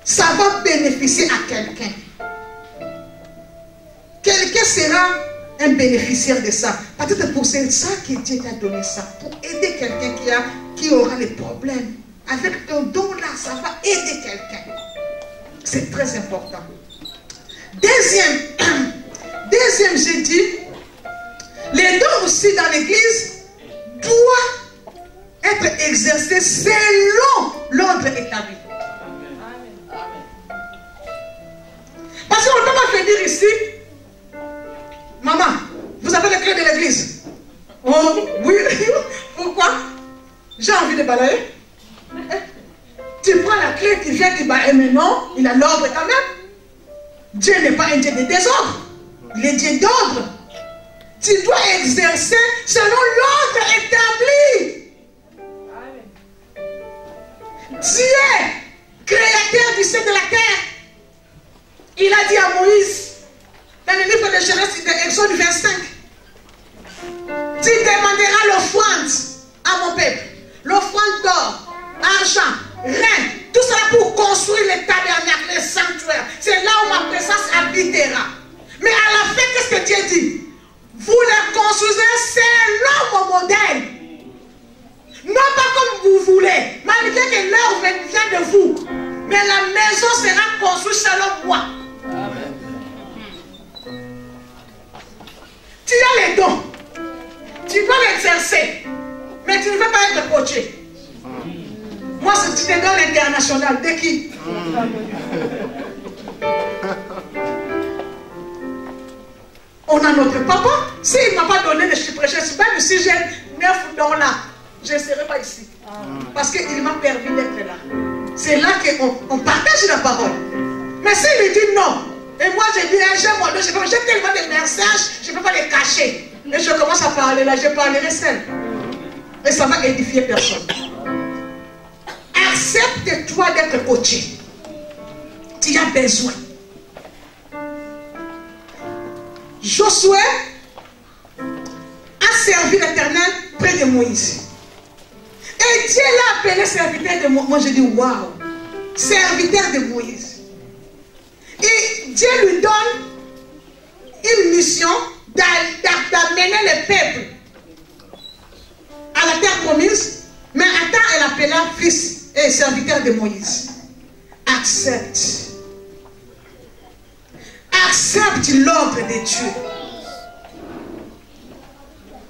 Ça va bénéficier à quelqu'un. Quelqu'un sera un bénéficiaire de ça. Peut-être pour ça que Dieu t'a donné ça. Pour aider quelqu'un qui aura des problèmes. Avec ton don là, ça va aider quelqu'un. C'est très important. Deuxième, j'ai dit, les dons aussi dans l'église doivent être exercés selon l'ordre établi. Parce qu'on ne peut pas venir ici, maman, vous avez les clés de l'église. Oh, oui, pourquoi? J'ai envie de balayer. Tu prends la clé, tu viens, tu balayer, mais non, il a l'ordre quand même. Dieu n'est pas un Dieu de désordre, il est Dieu d'ordre. Tu dois exercer selon l'ordre établi. Dieu, créateur du ciel et de la terre, il a dit à Moïse, dans le livre de Genèse, de Exode 25, tu demanderas l'offrande à mon peuple, l'offrande d'or, argent, rein, tout cela pour construire le tabernacle, le sanctuaire. C'est là où ma présence habitera. Mais à la fin, qu'est-ce que Dieu dit? Vous les construisez selon mon modèle. Non pas comme vous voulez, malgré que l'heure vient de vous. Mais la maison sera construite selon moi. Amen. Tu as les dons. Tu peux l'exercer. Mais tu ne veux pas être coaché. Moi, c'est une école internationale. De qui? On a notre papa. S'il ne m'a pas donné de prêcher, même si j'ai 9 dons là, je ne serai pas ici. Parce qu'il m'a permis d'être là. C'est là qu'on partage la parole. Mais s'il dit non, et moi je dis, j'ai tellement de messages, je ne peux pas les cacher. Et je commence à parler là, je parlerai seul. Et ça va édifier personne. Accepte-toi d'être coaché. Tu as besoin. Josué a servi l'Éternel près de Moïse. Et Dieu l'a appelé serviteur de Moïse. Moi, je dis waouh, serviteur de Moïse. Et Dieu lui donne une mission d'amener le peuple à la terre promise. Mais attends, elle appela fils et serviteur de Moïse. Accepte. Accepte l'ordre de Dieu.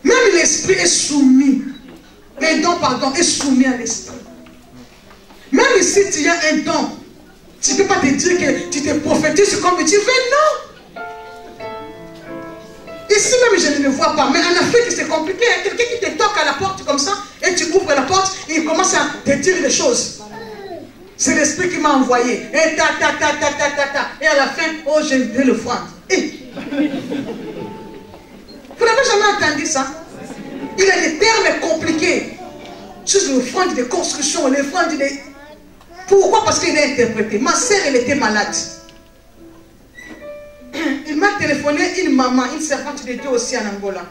Même l'esprit est soumis. Les dons, pardon, est soumis à l'esprit. Même si tu as un don, tu ne peux pas te dire que tu te prophétises comme tu veux, non. Ici même, je ne le vois pas. Mais en Afrique, c'est compliqué. Quelqu'un qui te toque à la porte comme ça, et tu ouvres la porte, et il commence à te dire des choses. C'est l'esprit qui m'a envoyé. Et ta. Et à la fin, oh, j'ai vu le froid. Vous n'avez jamais entendu ça? Il a des termes compliqués. Juste le front de construction, le front de... Pourquoi? Parce qu'il est interprété. Ma soeur, elle était malade. Il m'a téléphoné une maman, une servante de Dieu aussi en Angola.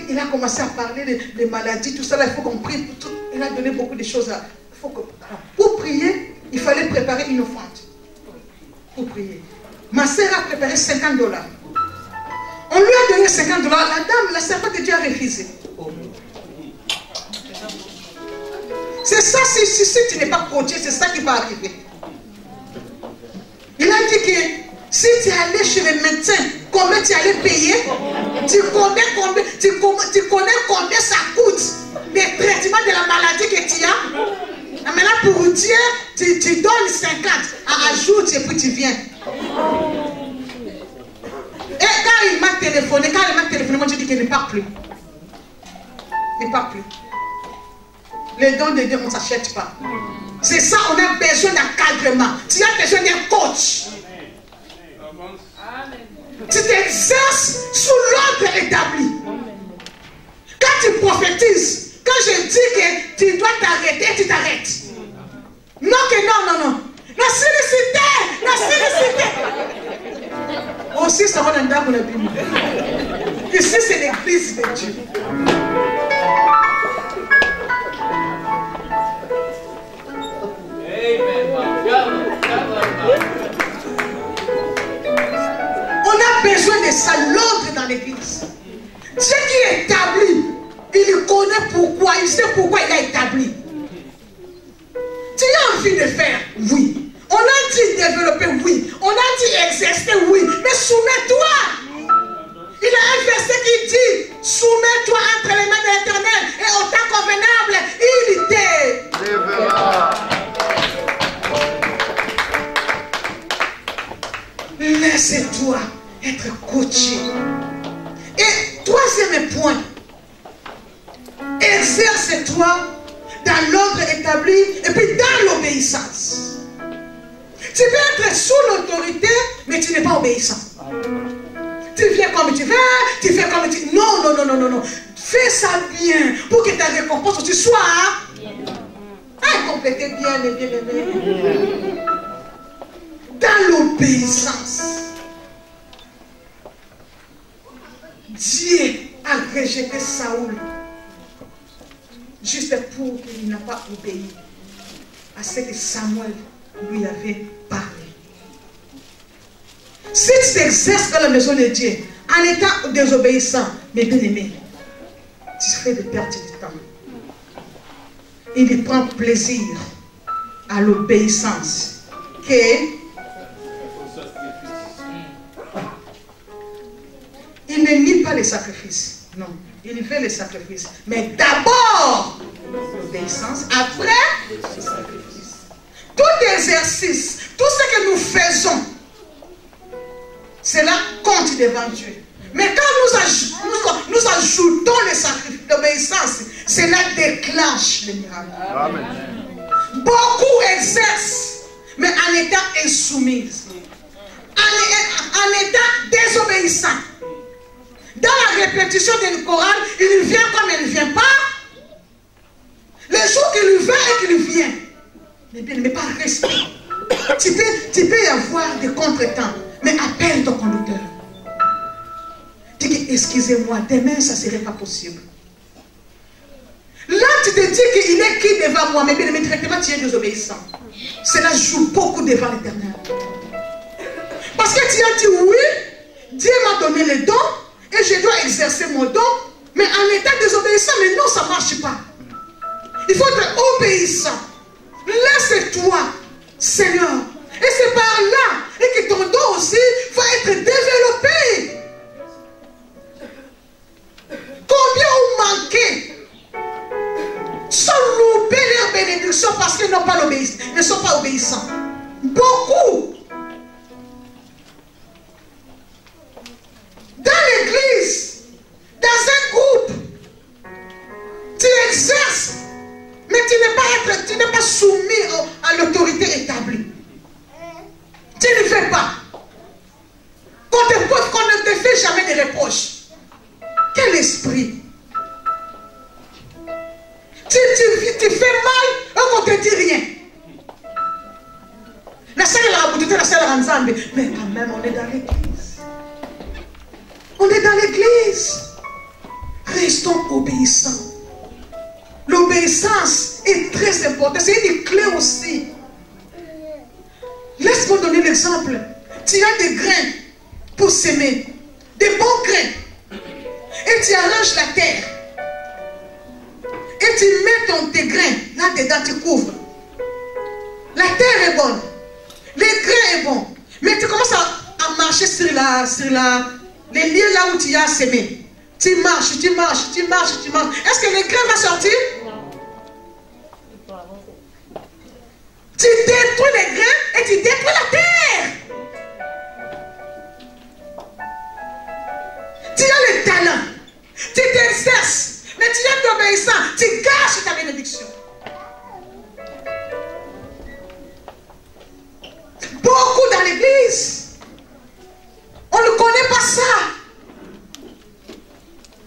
Il a commencé à parler de maladies, tout ça. Là, il faut qu'on prie. Il a donné beaucoup de choses. Pour prier, il fallait préparer une offrande. Pour prier. Ma soeur a préparé $50. On lui a donné $50. La dame, la servante de Dieu a refusé. C'est ça, si tu n'es pas coaché, c'est ça qui va arriver. Il a dit que si tu es allé chez le médecin, combien tu allais payer? Tu connais combien ça coûte le traitement de la maladie que tu as? Maintenant pour Dieu, tu donnes 50, ajoute et puis tu viens. Et quand il m'a téléphoné, moi je dis qu'il ne part plus. Il ne part plus. Les dons de Dieu, on ne s'achète pas. C'est ça, on a besoin d'encadrement. Tu as besoin d'un coach. Tu t'exerces sous l'ordre établi. Quand tu prophétises, quand je dis que tu dois t'arrêter, tu t'arrêtes. Non que non. La sollicité. Aussi, ça va dans la Bible. Ici, c'est l'église de Dieu. On a besoin de ça, l'ordre dans l'église. Dieu qui établit, il connaît pourquoi, il sait pourquoi il a établi. Tu as envie de faire, oui. On a dit développer, oui. On a dit exercer, oui. Mais soumets-toi. Il y a un verset qui dit, soumets-toi entre les mains de l'Éternel et au temps convenable, il t'élèvera. Laisse-toi être coaché. Et troisième point, exerce-toi dans l'ordre établi et puis dans l'obéissance. Tu peux être sous l'autorité, mais tu n'es pas obéissant. Tu viens comme tu veux, tu fais comme tu... Non. Fais ça bien pour que ta récompense aussi soit complétée bien. Dans l'obéissance. Dieu a rejeté Saoul juste pour qu'il n'a pas obéi à ce que Samuel lui avait parlé. Si tu t'exerces dans la maison de Dieu en étant désobéissant, mais bien aimé, tu fais de perte de temps. Il prend plaisir à l'obéissance. Il ne nie pas les sacrifices. Non, il fait les sacrifices. Mais d'abord, l'obéissance, après, les sacrifices. Tout exercice, tout ce que nous faisons, cela compte devant Dieu. Mais quand nous ajoutons les sacrifices, l'obéissance, cela déclenche le miracle. Amen. Beaucoup exercent, mais en étant insoumises, en étant désobéissants. Dans la répétition du Coran, il vient comme il ne vient pas. Le jour qu'il vient et qu'il vient, mais pas respect. Tu peux y avoir des contretemps, mais appelle ton conducteur. Dis excusez-moi, demain ça ne serait pas possible. Là, tu te dis qu'il est qui devant moi, mais bien aimé, directement, tu es désobéissant. Cela joue beaucoup devant l'Éternel. Parce que tu as dit oui, Dieu m'a donné les dons, et je dois exercer mon don, mais en état désobéissant, mais non, ça ne marche pas. Il faut être obéissant. Laisse-toi, Seigneur. Et c'est par là, et que ton don aussi va être développé. Combien ont manqué sans louper leur bénédiction parce qu'ils n'ont pas ne sont pas obéissants. Beaucoup. Dans l'église, dans un groupe, tu exerces, mais tu n'es pas soumis à l'autorité établie. Tu ne fais pas. Qu'on ne te fait jamais de reproches. Quel esprit? Tu fais mal, on ne te dit rien. La salle est la raboutée, la salle est ensemble. Mais quand même, on est dans l'église. On est dans l'église. Restons obéissants. L'obéissance est très importante. C'est une clé aussi. Laisse-moi donner l'exemple. Tu as des grains pour s'aimer. Des bons grains. Et tu arranges la terre. Et tu mets tes grains là-dedans, tu couvres. La terre est bonne. Les grains est bon. Mais tu commences à marcher sur les lieux là où tu as semé. Tu marches. Est-ce que les grains vont sortir? Non. Tu détruis les grains et tu détruis la terre. Tu as le talent. Tu t'exerces. Mais tu es obéissant. Tu gâches ta bénédiction. Beaucoup dans l'église. On ne connaît pas ça.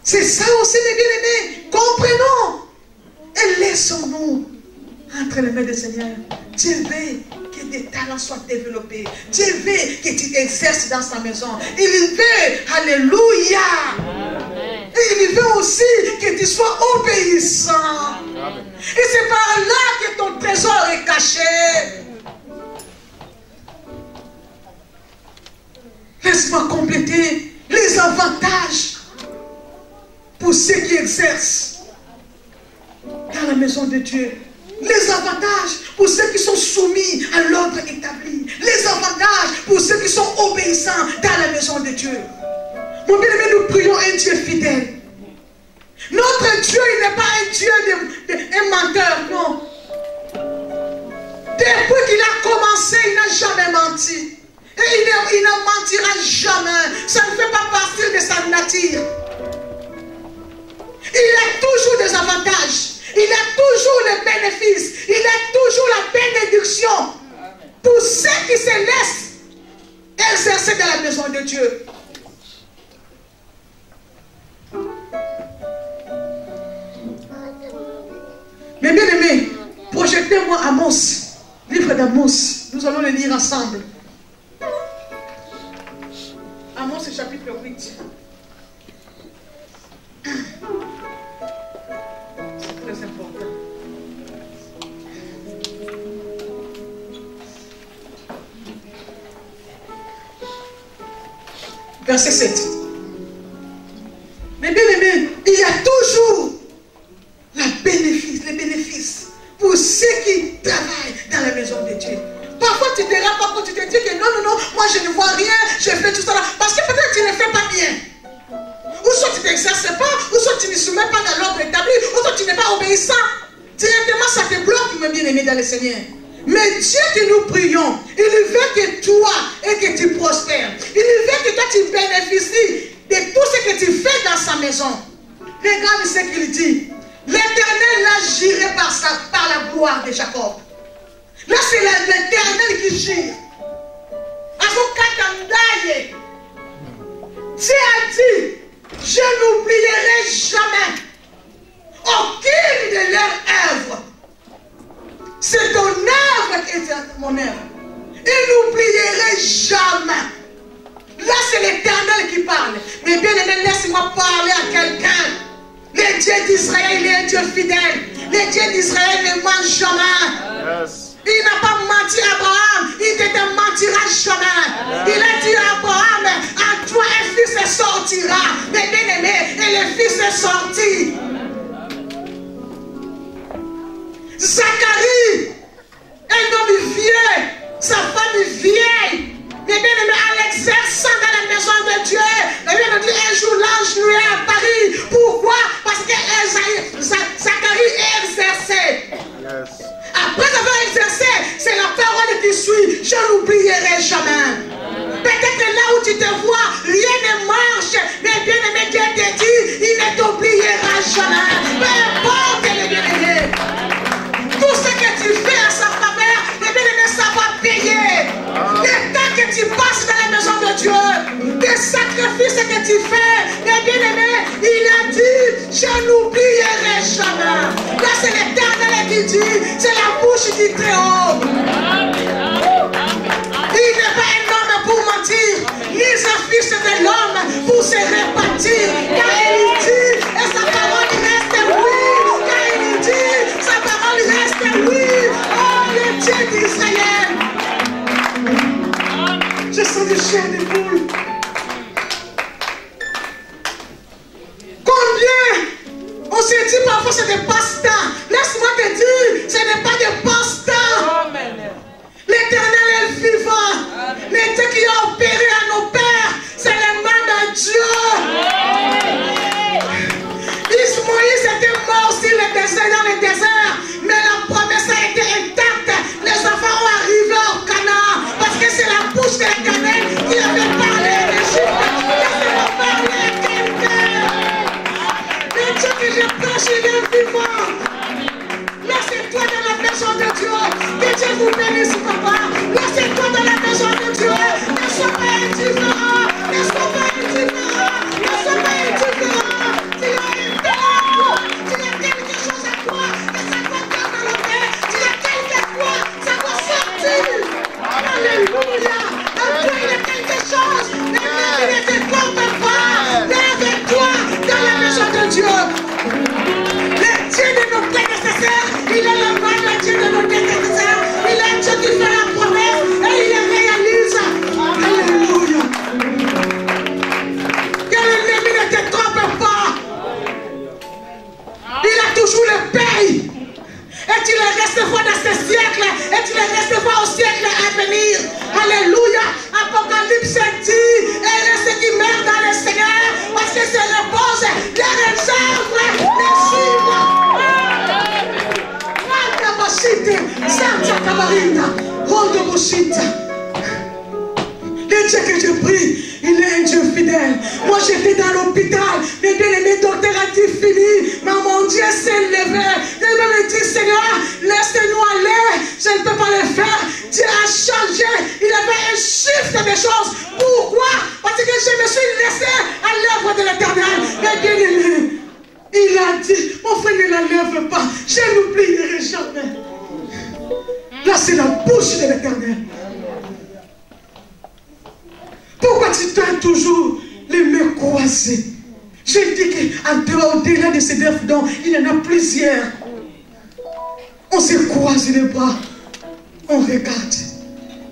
C'est ça aussi, mes bien-aimés. Comprenons. Et laissons-nous entre les mains du Seigneur. Dieu veut que des talents soient développés. Dieu veut que tu exerces dans sa maison. Il veut, alléluia. Et il veut aussi que tu sois obéissant. Et c'est par là que ton trésor est caché. Laisse-moi compléter les avantages pour ceux qui exercent dans la maison de Dieu. Les avantages pour ceux qui sont soumis à l'ordre établi. Les avantages pour ceux qui sont obéissants dans la maison de Dieu. Mon bien-aimé, nous prions un Dieu fidèle. Notre Dieu, il n'est pas un Dieu un menteur, non. Depuis qu'il a commencé, il n'a jamais menti. Et il ne mentira jamais. Ça ne fait pas partie de sa nature. Il a toujours des avantages. Il a toujours les bénéfices. Il a toujours la bénédiction. Pour ceux qui se laissent exercer dans la maison de Dieu. Mais bien aimé, projetez-moi Amos, livre d'Amos. Nous allons le lire ensemble. Amos, chapitre 8. C'est très important. Verset 7. Mais bien aimé, il y a toujours les bénéfices pour ceux qui travaillent dans la maison de Dieu. Parfois tu te rends pas compte, tu te dis que non, moi je ne vois rien, je fais tout ça là. Parce que peut-être tu ne fais pas bien. Ou soit tu ne t'exerces pas, ou soit tu ne soumets pas dans l'ordre établi, ou soit tu n'es pas obéissant. Directement ça te bloque, mon bien-aimé dans le Seigneur. Mais Dieu que nous prions, il veut que toi et que tu prospères. Il veut que toi tu bénéficies de tout ce que tu fais dans sa maison. Regarde ce qu'il dit. L'Éternel agirait par la gloire de Jacob. Là, c'est l'Éternel qui gire. Dieu a dit, je n'oublierai jamais aucune de leurs œuvres. C'est ton œuvre qui est mon œuvre. Et n'oublierai jamais. Là, c'est l'Éternel qui parle. Mais bien aimé, laisse-moi parler à quelqu'un. Le Dieu d'Israël, il est un Dieu fidèle. Le Dieu d'Israël ne ment jamais. Il n'a pas menti à Abraham, il ne te mentira jamais. Il a dit à Abraham, en toi un fils sortira. Mais bien aimé, et le fils est sorti. Zacharie, un homme vieux, sa femme vieille. Mais bien aimé, en exerçant dans la maison de Dieu, et bien dit un jour l'ange lui est apparu. Pourquoi? Parce que Zacharie exerçait. Après avoir exercé, c'est la parole qui suit. Je n'oublierai jamais. Peut-être que là où tu te vois, rien ne marche. Mais bien aimé, Dieu te dit, il ne t'oubliera jamais. Peu importe les bien-aimés. Tout ce que tu fais à sa faveur, les bien-aimés, ça va payer. Le temps que tu passes dans la maison de Dieu, les sacrifices que tu fais, les bien-aimés, il a dit, je n'oublierai jamais. Là, c'est l'Éternel qui dit, c'est la bouche du Très-Haut. Il n'est pas un homme pour mentir, ni un fils de l'homme pour se répartir. Car il dit, et sa parole reste oui. Car il dit, sa parole reste oui. Oh, le Dieu d'Israël. Je sens des chairs de poule. Combien on se dit parfois c'est des passe-temps. Laisse-moi te dire, ce n'est pas des passe-temps. L'Éternel est vivant. Le Dieu qui a opéré à nos pères, c'est le même Dieu. Moïse était mort sur le désert, dans le désert, mais la promesse a été intacte. Les enfants ont arrivé au Canaan, parce que c'est la bouche de l'Éternel qui avait parlé à l'Égypte, qui avait parlé à quelqu'un. Le Dieu que je prêche, il est vivant. Laissez-toi dans la maison de Dieu. Que Dieu vous bénisse, papa. Laissez-toi dans la maison de Dieu. Ne sois pas indifférent. Ne sois pas indifférent. Ne sois pas indifférent. Tu as un talent. Tu as quelque chose à toi. Que ça doit développer. Tu as quelque chose. Ça doit sortir. Alléluia. En toi, il y a quelque chose. Ne te trompe pas. Lève-toi dans la maison de Dieu. Le Dieu de nos prédécesseurs, il est le même Dieu de nos prédécesseurs. Il est Dieu qui fait la promesse et il la réalise. Alléluia. Que l'ennemi ne te trompe pas. Il a toujours le paye. Et tu le recevras dans ce siècle. Et tu le recevras au siècle à venir. Alléluia. Apocalypse dit, et ceux qui meurent dans le Seigneur, parce que se repose, les réserves, les suivent. Santa Camarina, Rondo Moshita. Le Dieu que je prie, il est un Dieu fidèle. Moi j'étais dans l'hôpital, mais bien aimé docteur a dit fini. Mais mon Dieu s'est levé. Il me dit Seigneur, laisse-nous aller. Je ne peux pas le faire. Dieu a changé. Il avait un chiffre de choses. Pourquoi? Parce que je me suis laissé à l'œuvre de l'Éternel. Mais bien aimé, il a dit, mon frère ne la lève pas. Je n'oublierai jamais. Là, c'est la bouche de l'Éternel. Pourquoi tu t'as toujours les mains croisées? Je dis qu'au-delà de ces 9 dons, il y en a plusieurs. On se croise les bras. On regarde.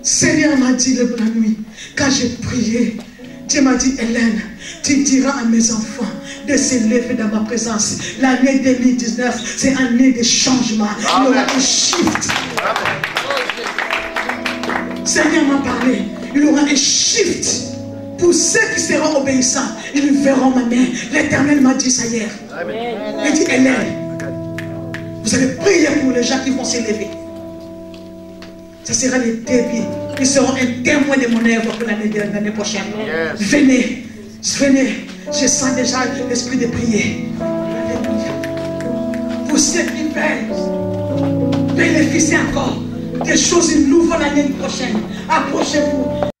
Seigneur m'a dit la nuit, quand j'ai prié, Dieu m'a dit, Hélène, tu diras à mes enfants de se lever dans ma présence. L'année 2019, c'est année de changement. Il y aura un shift. Seigneur m'a parlé. Il y aura un shift. Pour ceux qui seront obéissants, ils verront ma main. L'Éternel m'a dit ça hier. Il dit, Hélène, vous allez prier pour les gens qui vont se lever. Ça sera les débits. Ils seront un témoin de mon œuvre pour l'année prochaine. Venez, venez. Je sens déjà l'esprit de prier. Pour ceux qui veulent bénéficier encore des choses nouvelles l'année prochaine, approchez-vous.